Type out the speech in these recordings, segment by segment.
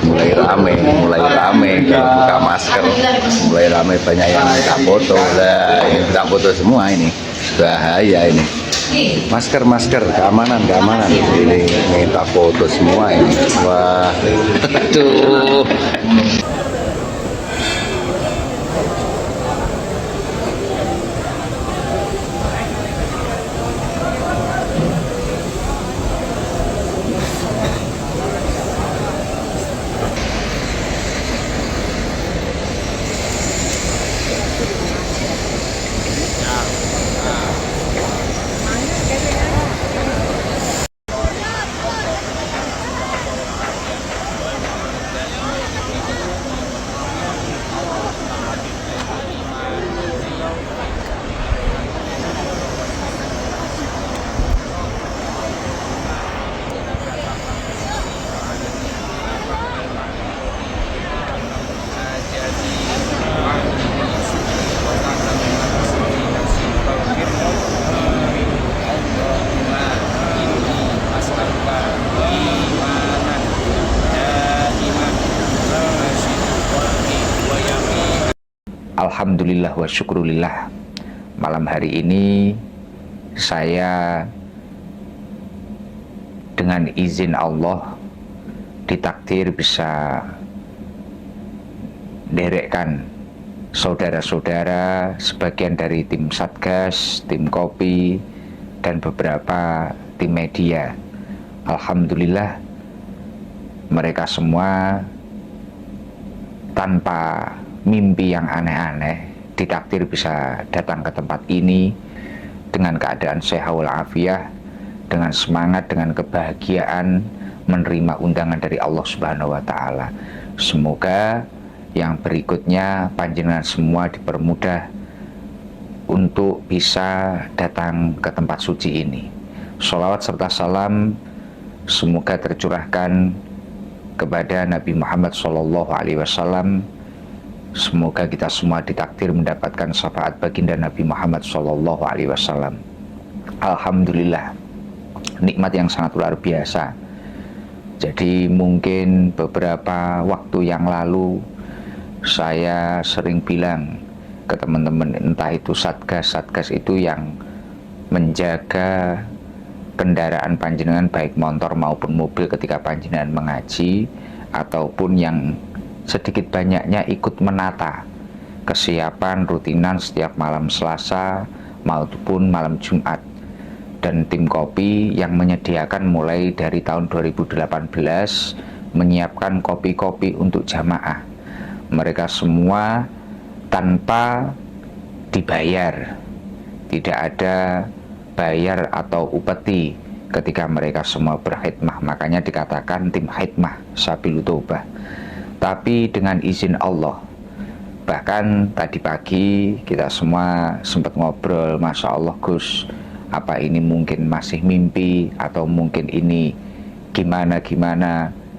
mulai rame kalau buka masker, mulai rame banyak yang minta foto. Lah, yang minta foto semua ini bahaya ini. Masker keamanan ini minta foto semua ini. Wah, aduh. Alhamdulillah wa syukurillah. Malam hari ini saya dengan izin Allah ditakdir bisa derekkan saudara-saudara sebagian dari tim Satgas, tim Kopi, dan beberapa tim media. Alhamdulillah mereka semua tanpa mimpi yang aneh-aneh ditakdir bisa datang ke tempat ini dengan keadaan sehat walafiat, dengan semangat, dengan kebahagiaan menerima undangan dari Allah Subhanahu wa taala. Semoga yang berikutnya panjenengan semua dipermudah untuk bisa datang ke tempat suci ini. Sholawat serta salam semoga tercurahkan kepada Nabi Muhammad SAW. Semoga kita semua ditakdir mendapatkan syafaat baginda Nabi Muhammad SAW. Alhamdulillah, nikmat yang sangat luar biasa. Jadi mungkin beberapa waktu yang lalu saya sering bilang ke teman-teman, entah itu Satgas itu yang menjaga kendaraan panjenengan baik motor maupun mobil ketika panjenengan mengaji, ataupun yang sedikit banyaknya ikut menata kesiapan rutinan setiap malam Selasa maupun malam Jumat, dan tim Kopi yang menyediakan mulai dari tahun 2018 menyiapkan kopi-kopi untuk jamaah. Mereka semua tanpa dibayar, tidak ada bayar atau upeti ketika mereka semua berkhidmah. Makanya dikatakan tim khidmah Sabilut Taubah. Tapi dengan izin Allah. Bahkan tadi pagi kita semua sempat ngobrol, Masya Allah Gus, apa ini mungkin masih mimpi, atau mungkin ini gimana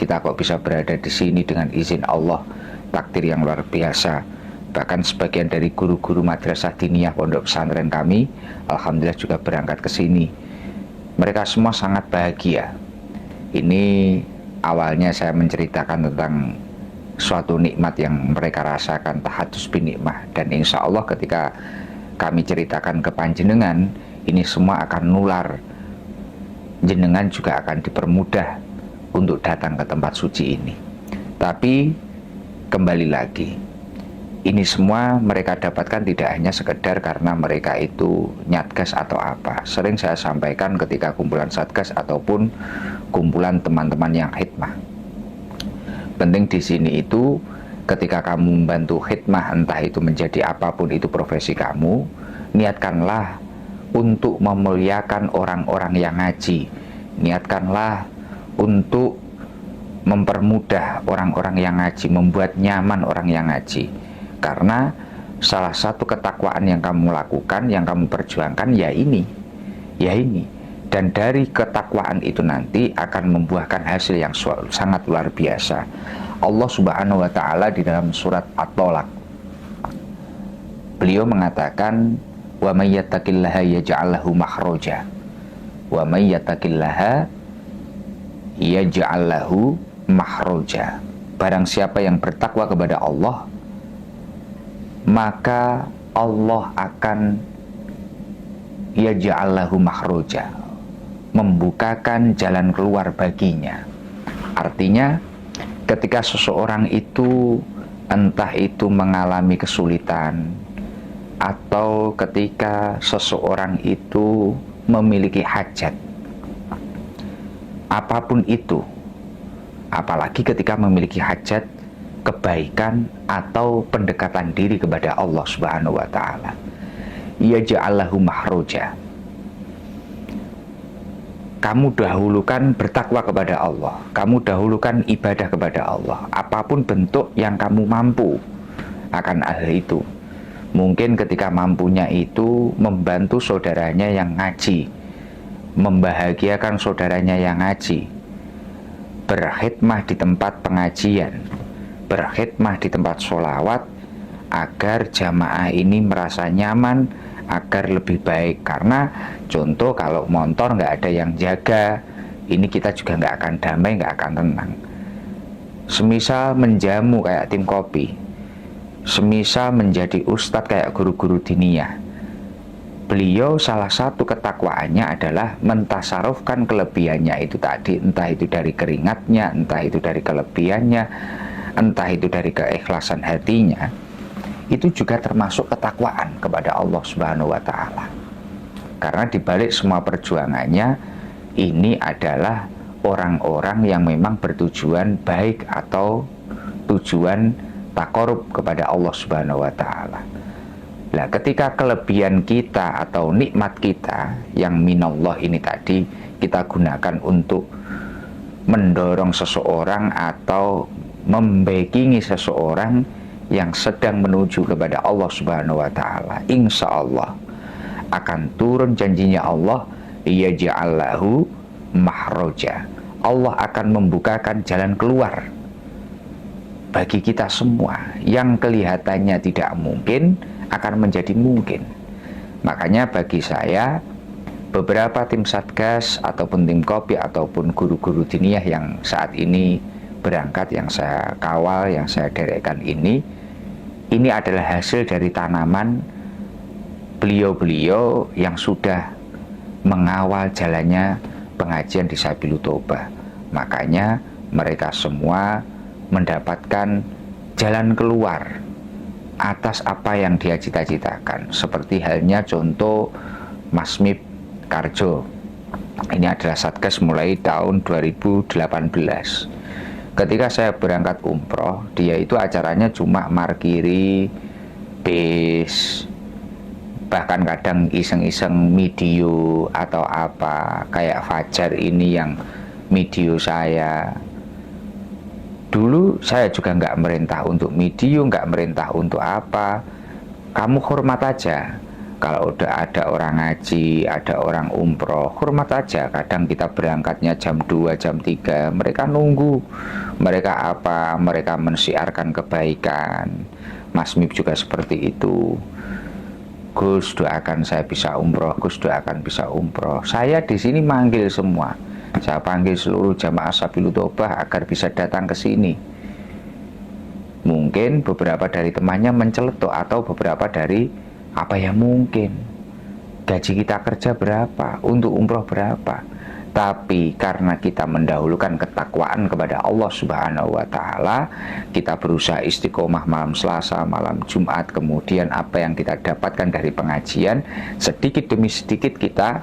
kita kok bisa berada di sini dengan izin Allah, takdir yang luar biasa. Bahkan sebagian dari guru-guru madrasah diniyah pondok pesantren kami, alhamdulillah juga berangkat ke sini. Mereka semua sangat bahagia. Ini awalnya saya menceritakan tentang suatu nikmat yang mereka rasakan, tahadus bin nikmah, dan insya Allah ketika kami ceritakan ke panjenengan, ini semua akan nular. Jenengan juga akan dipermudah untuk datang ke tempat suci ini. Tapi kembali lagi, ini semua mereka dapatkan tidak hanya sekedar karena mereka itu nyatgas atau apa. Sering saya sampaikan ketika kumpulan Satgas ataupun kumpulan teman-teman yang khidmah, penting di sini itu ketika kamu membantu khidmah, entah itu menjadi apapun itu profesi kamu, niatkanlah untuk memuliakan orang-orang yang ngaji. Niatkanlah untuk mempermudah orang-orang yang ngaji, membuat nyaman orang yang ngaji. Karena salah satu ketakwaan yang kamu lakukan, yang kamu perjuangkan, ya ini. Dan dari ketakwaan itu nanti akan membuahkan hasil yang sangat luar biasa. Allah Subhanahu wa taala di dalam surat At-Tolak, beliau mengatakan, wa may yattaqillaha yaj'al lahu makhraja wa may yattaqillaha yaj'al lahu makhraja. barang siapa yang bertakwa kepada Allah, maka Allah akan yaj'allahu makhroja, membukakan jalan keluar baginya. Artinya ketika seseorang itu entah itu mengalami kesulitan, atau ketika seseorang itu memiliki hajat, apapun itu, apalagi ketika memiliki hajat kebaikan atau pendekatan diri kepada Allah Subhanahu wa taala, yaj'allahu mahroja, kamu dahulukan bertakwa kepada Allah, kamu dahulukan ibadah kepada Allah, apapun bentuk yang kamu mampu akan hal itu. Mungkin ketika mampunya itu membantu saudaranya yang ngaji, membahagiakan saudaranya yang ngaji, berkhidmah di tempat pengajian, berkhidmah di tempat sholawat, agar jamaah ini merasa nyaman, agar lebih baik. Karena contoh kalau motor nggak ada yang jaga, ini kita juga nggak akan damai, nggak akan tenang. Semisal menjamu kayak tim kopi, semisal menjadi ustadz kayak guru-guru diniyah, beliau salah satu ketakwaannya adalah mentasarufkan kelebihannya itu tadi, entah itu dari keringatnya, entah itu dari kelebihannya, entah itu dari keikhlasan hatinya, itu juga termasuk ketakwaan kepada Allah Subhanahu wa taala. Karena dibalik semua perjuangannya ini adalah orang-orang yang memang bertujuan baik atau tujuan takarub kepada Allah Subhanahu wa taala. Nah, ketika kelebihan kita atau nikmat kita yang minallah ini tadi kita gunakan untuk mendorong seseorang atau membackingi seseorang yang sedang menuju kepada Allah Subhanahu wa taala, insya Allah akan turun janjinya Allah, yaj'allahu mahroja, Allah akan membukakan jalan keluar bagi kita semua. Yang kelihatannya tidak mungkin akan menjadi mungkin. Makanya bagi saya, beberapa tim satgas ataupun tim kopi ataupun guru-guru diniyah yang saat ini berangkat, yang saya kawal, yang saya derekkan ini adalah hasil dari tanaman beliau-beliau yang sudah mengawal jalannya pengajian di Sabilut Taubah. Makanya mereka semua mendapatkan jalan keluar atas apa yang dia cita-citakan. Seperti halnya contoh Mas Mip Karjo, ini adalah satgas mulai tahun 2018. Ketika saya berangkat umroh, dia itu acaranya cuma markiri bis, bahkan kadang iseng-iseng video atau apa, kayak Fajar ini yang video saya. Dulu saya juga nggak merintah untuk video, nggak merintah untuk apa. Kamu hormat aja. Kalau udah ada orang ngaji, ada orang umroh, hormat aja. Kadang kita berangkatnya jam 2, jam 3, mereka nunggu. Mereka apa? Mereka mensiarkan kebaikan. Mas Mip juga seperti itu. Gus, doakan saya bisa umroh, Gus doakan bisa umroh. Saya di sini manggil semua. Saya panggil seluruh jamaah Sabilut Taubah agar bisa datang ke sini. Mungkin beberapa dari temannya menceletuk, atau beberapa dari apa ya, mungkin gaji kita kerja berapa, untuk umroh berapa. Tapi karena kita mendahulukan ketakwaan kepada Allah Subhanahu wa taala, kita berusaha istiqomah malam Selasa, malam Jumat, kemudian apa yang kita dapatkan dari pengajian sedikit demi sedikit kita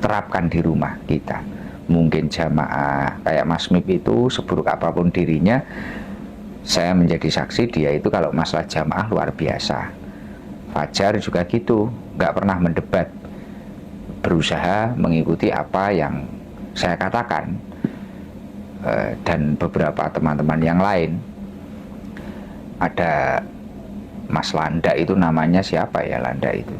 terapkan di rumah kita. Mungkin jamaah kayak Mas Mip itu, seburuk apapun dirinya, saya menjadi saksi dia itu kalau masalah jamaah luar biasa. Fajar juga gitu, nggak pernah mendebat, berusaha mengikuti apa yang saya katakan. Dan beberapa teman-teman yang lain, ada Mas Landa itu, namanya siapa ya Landa itu,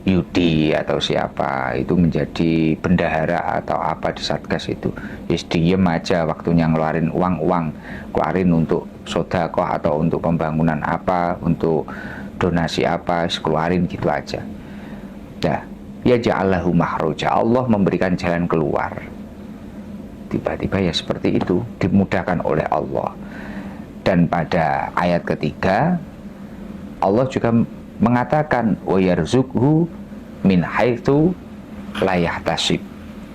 Yudi atau siapa itu, menjadi bendahara atau apa di satgas itu. Yes, diem aja waktunya ngeluarin uang, keluarin untuk sodakoh atau untuk pembangunan apa, untuk donasi apa, keluarin gitu aja. Nah, ya ja'allahu mahroja, Allah memberikan jalan keluar. Tiba-tiba ya seperti itu, dimudahkan oleh Allah. Dan pada ayat ketiga Allah juga mengatakan wa yarzuqhu min haitsu la yahtasib,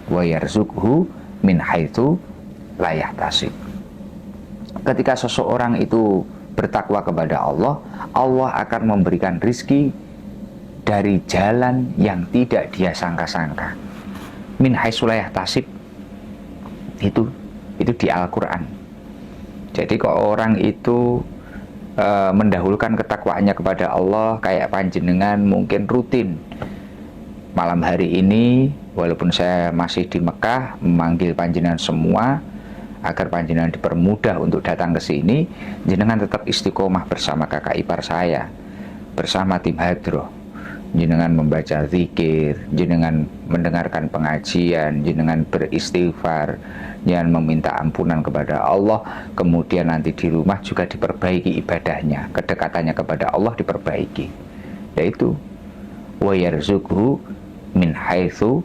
wa yarzuqhu min haitsu la yahtasib. Ketika seseorang itu bertakwa kepada Allah, Allah akan memberikan rizki dari jalan yang tidak dia sangka-sangka. Min haitsu la yahtasib itu di Al-Quran. Jadi kalau orang itu mendahulukan ketakwaannya kepada Allah, kayak panjenengan mungkin rutin malam hari ini, walaupun saya masih di Mekah, memanggil panjenengan semua agar panjenengan dipermudah untuk datang ke sini, jenengan tetap istiqomah bersama kakak ipar saya, bersama tim hadroh. Jenengan membaca zikir, jenengan mendengarkan pengajian, jenengan beristighfar, jenengan meminta ampunan kepada Allah, kemudian nanti di rumah juga diperbaiki ibadahnya, kedekatannya kepada Allah diperbaiki, yaitu wa yarzuqhu min haitsu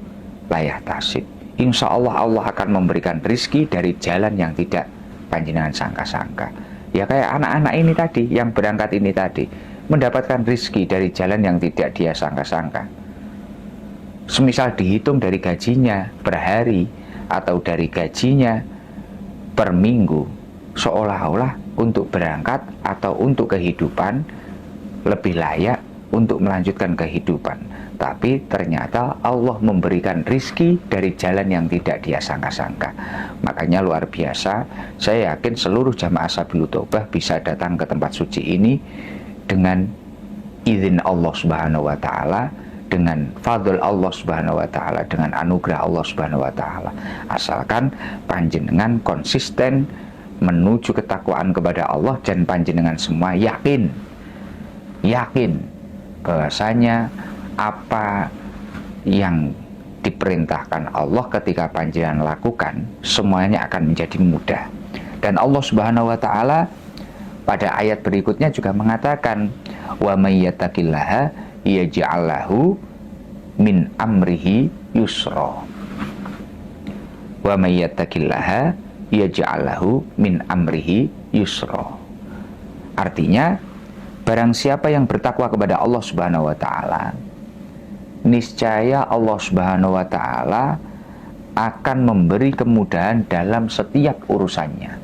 la yahtasib. Insya Allah Allah akan memberikan rizki dari jalan yang tidak panjenengan sangka-sangka. Ya kayak anak-anak ini tadi, yang berangkat ini tadi, mendapatkan rizki dari jalan yang tidak dia sangka-sangka. Semisal dihitung dari gajinya per hari atau dari gajinya per minggu, seolah-olah untuk berangkat atau untuk kehidupan lebih layak untuk melanjutkan kehidupan. Tapi ternyata Allah memberikan rizki dari jalan yang tidak dia sangka-sangka. Makanya luar biasa, saya yakin seluruh jamaah Sabilut Taubah bisa datang ke tempat suci ini dengan izin Allah Subhanahu wa Ta'ala, dengan fadl Allah Subhanahu wa Ta'ala, dengan anugerah Allah Subhanahu wa Ta'ala, asalkan panjenengan konsisten menuju ketakwaan kepada Allah, dan panjenengan semua yakin bahwasanya apa yang diperintahkan Allah ketika panjenengan lakukan, semuanya akan menjadi mudah. Dan Allah Subhanahu wa Ta'ala pada ayat berikutnya juga mengatakan wa may yattaqillaha yaj'al lahu min amrihi yusra, wa may yattaqillaha yaj'al lahu min amrihi yusra. Artinya, barang siapa yang bertakwa kepada Allah Subhanahu wa Ta'ala, niscaya Allah Subhanahu wa Ta'ala akan memberi kemudahan dalam setiap urusannya.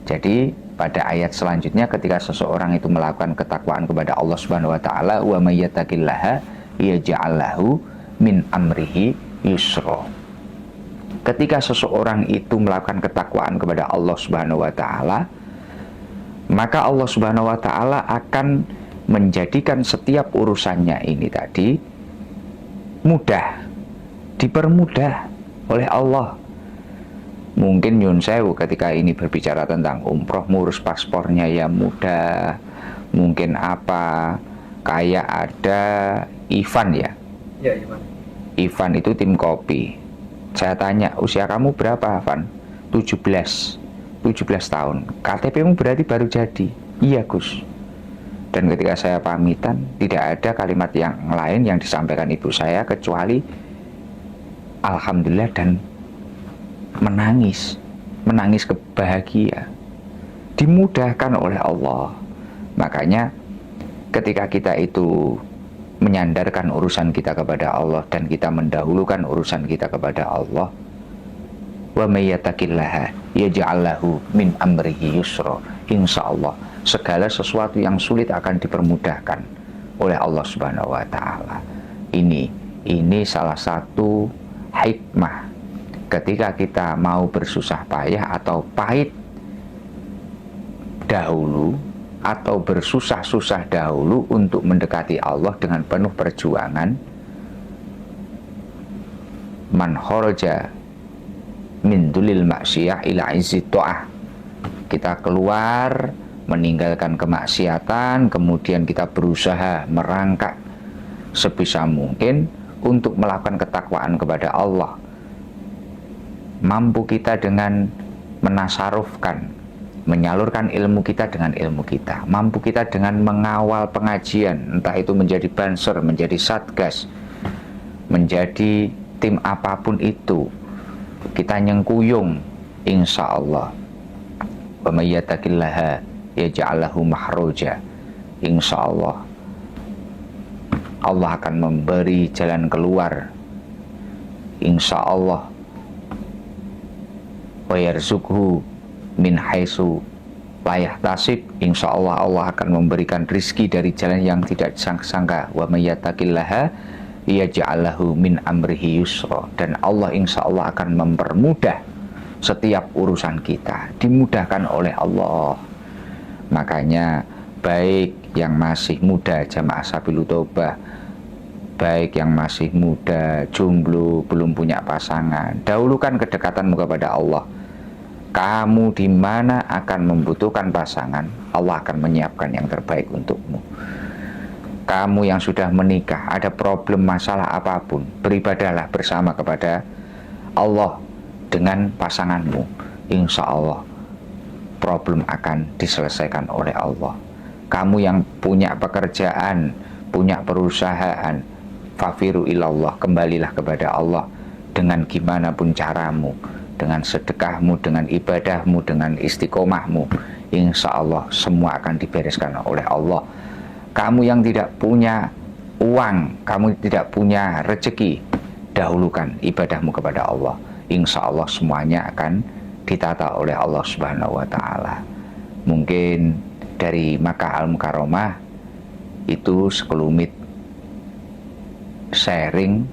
Jadi pada ayat selanjutnya, ketika seseorang itu melakukan ketakwaan kepada Allah Subhanahu wa Ta'ala, wa may yattaqillaha yaj'al lahu min amrihi yusra. Ketika seseorang itu melakukan ketakwaan kepada Allah Subhanahu wa Ta'ala, maka Allah Subhanahu wa Ta'ala akan menjadikan setiap urusannya ini tadi mudah, dipermudah oleh Allah. Mungkin nyun sewu ketika ini berbicara tentang umroh, ngurus paspornya ya mudah. Mungkin apa, kayak ada Ivan ya? Ya, Ivan. Ivan itu tim kopi. Saya tanya, usia kamu berapa, Ivan? 17 tahun. KTP-mu berarti baru jadi? Iya, Gus. Dan ketika saya pamitan, tidak ada kalimat yang lain yang disampaikan ibu saya kecuali alhamdulillah dan menangis kebahagia, dimudahkan oleh Allah. Makanya ketika kita itu menyandarkan urusan kita kepada Allah dan kita mendahulukan urusan kita kepada Allah, wa may yattaqillaha yaj'al lahu min amrihi yusra, insyaallah segala sesuatu yang sulit akan dipermudahkan oleh Allah Subhanahu wa Ta'ala. Ini salah satu hikmah ketika kita mau bersusah payah atau pahit dahulu, atau bersusah-susah dahulu untuk mendekati Allah dengan penuh perjuangan. Man kharaja min dulil maksiyah ila izzit ta'ah. Kita keluar meninggalkan kemaksiatan, kemudian kita berusaha merangkak sebisa mungkin untuk melakukan ketakwaan kepada Allah. Mampu kita dengan menasarufkan, menyalurkan ilmu kita dengan ilmu kita. Mampu kita dengan mengawal pengajian, entah itu menjadi banser, menjadi satgas, menjadi tim apapun itu. Kita nyengkuyung, insya Allah Wa may yattaqillaha yaj'al lahu makhraja. Insyaallah Allah akan memberi jalan keluar. Insyaallah. Wa yarzuqhu min haitsu la yahtasib. Insyaallah Allah akan memberikan rizki dari jalan yang tidak disangka-sangka. Wa may yattaqillaha yaj'al lahu min amrihi yusra. Dan Allah insyaallah akan mempermudah setiap urusan kita, dimudahkan oleh Allah. Makanya baik yang masih muda jamaah Sabilul Taubah, baik yang masih muda, jomblo, belum punya pasangan, dahulukan kedekatanmu kepada Allah. Kamu di mana akan membutuhkan pasangan, Allah akan menyiapkan yang terbaik untukmu. Kamu yang sudah menikah, ada problem masalah apapun, beribadahlah bersama kepada Allah dengan pasanganmu. Insya Allah problem akan diselesaikan oleh Allah. Kamu yang punya pekerjaan, punya perusahaan, fafiru ilallah, kembalilah kepada Allah dengan gimana pun caramu, dengan sedekahmu, dengan ibadahmu, dengan istiqomahmu. Insya Allah semua akan dibereskan oleh Allah. Kamu yang tidak punya uang, kamu tidak punya rezeki, dahulukan ibadahmu kepada Allah. Insya Allah semuanya akan ditata oleh Allah Subhanahu wa Ta'ala. Mungkin dari Makkah Al-Mukarramah itu sekelumit sharing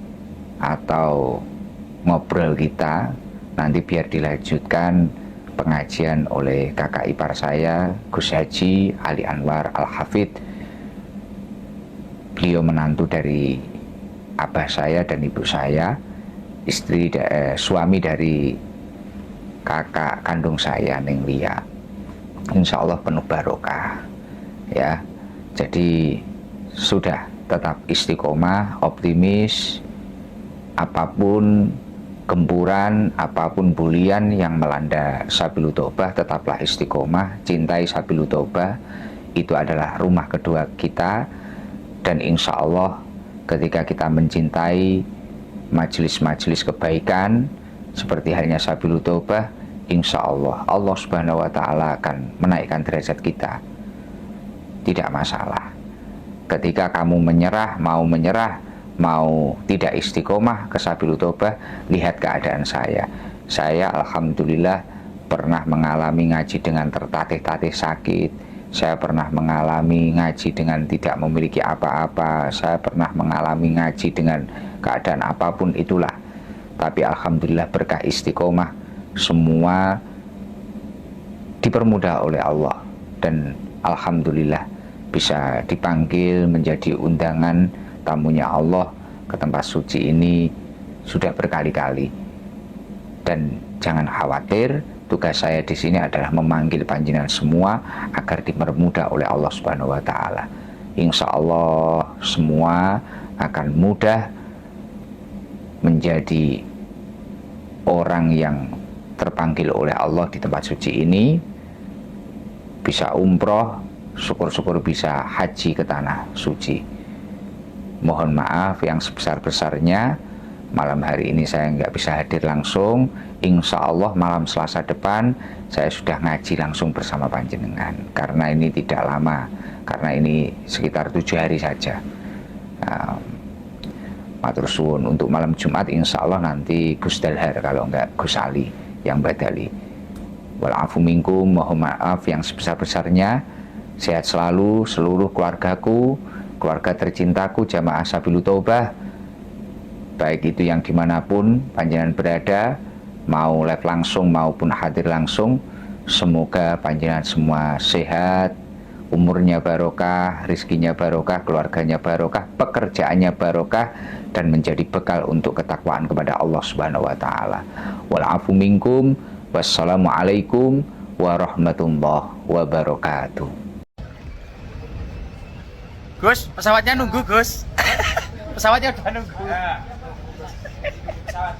atau ngobrol kita. Nanti biar dilanjutkan pengajian oleh kakak ipar saya, Gus Haji Ali Anwar Al-Hafidh. Beliau menantu dari abah saya dan ibu saya, suami dari kakak kandung saya, Neng Lia. Insya Allah penuh barokah, ya. Jadi sudah tetap istiqomah, optimis. Apapun gempuran, apapun bulian yang melanda Sabilul Taubah, tetaplah istiqomah, cintai Sabilul Taubah. Itu adalah rumah kedua kita. Dan insya Allah ketika kita mencintai majelis-majelis kebaikan seperti halnya Sabilul Taubah, insya Allah Allah Subhanahu wa Ta'ala akan menaikkan derajat kita. Tidak masalah. Ketika kamu menyerah, mau tidak istiqomah ke Sabilul Taubah, lihat keadaan saya. Saya alhamdulillah pernah mengalami ngaji dengan tertatih-tatih sakit. Saya pernah mengalami ngaji dengan tidak memiliki apa-apa. Saya pernah mengalami ngaji dengan keadaan apapun itulah. Tapi alhamdulillah berkah istiqomah semua dipermudah oleh Allah. Dan alhamdulillah bisa dipanggil menjadi undangan tamunya Allah ke tempat suci ini sudah berkali-kali. Dan jangan khawatir, tugas saya di sini adalah memanggil panjenengan semua agar dipermudah oleh Allah Subhanahu wa Ta'ala. Insya Allah semua akan mudah menjadi orang yang terpanggil oleh Allah di tempat suci ini, bisa umroh, syukur-syukur bisa haji ke tanah suci. Mohon maaf yang sebesar-besarnya, malam hari ini saya nggak bisa hadir langsung. Insya Allah malam Selasa depan saya sudah ngaji langsung bersama panjenengan. Karena ini tidak lama, karena ini sekitar 7 hari saja. Matur suwun. Untuk malam Jumat insya Allah nanti Gus Dalhar, kalau enggak Gus Ali yang badali. Walafu minkum, mohon maaf yang sebesar-besarnya. Sehat selalu seluruh keluargaku, keluarga tercintaku jamaah Sabilul Taubah, baik itu yang dimanapun panjenengan berada, mau live langsung maupun hadir langsung. Semoga panjenengan semua sehat, umurnya barokah, rizkinya barokah, keluarganya barokah, pekerjaannya barokah, dan menjadi bekal untuk ketakwaan kepada Allah Subhanahu wa Ta'ala. Walafu minkum, wassalamualaikum warahmatullahi wabarakatuh. Gus, pesawatnya nunggu Gus. Pesawatnya udah nunggu. Pesawat.